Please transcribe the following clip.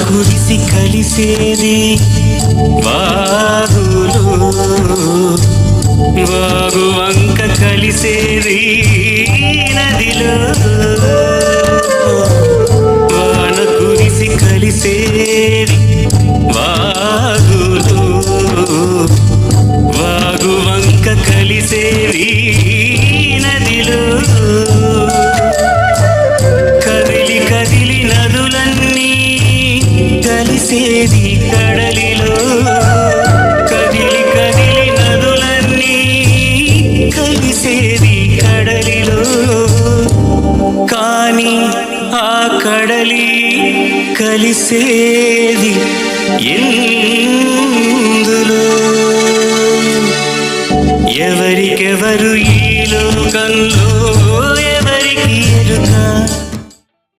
కురిసి కలిసేది వాగులో, వాగు వంక కలిసేది నదిలో, వాన కురిసి కలిసేది వాగులో, వాగు వంక కలిసేది నదిలో, కదిలి కదిలి నదులన్నీ కలిసేది కడలిలో, కదిలి కదిలి నదులన్నీ కలిసేది కడలిలో, కానీ ఆ కడలి కలిసేది ఎందులో? ఎవరికెవరు ఈ లోకంలో ఎవరికి ఎరుక?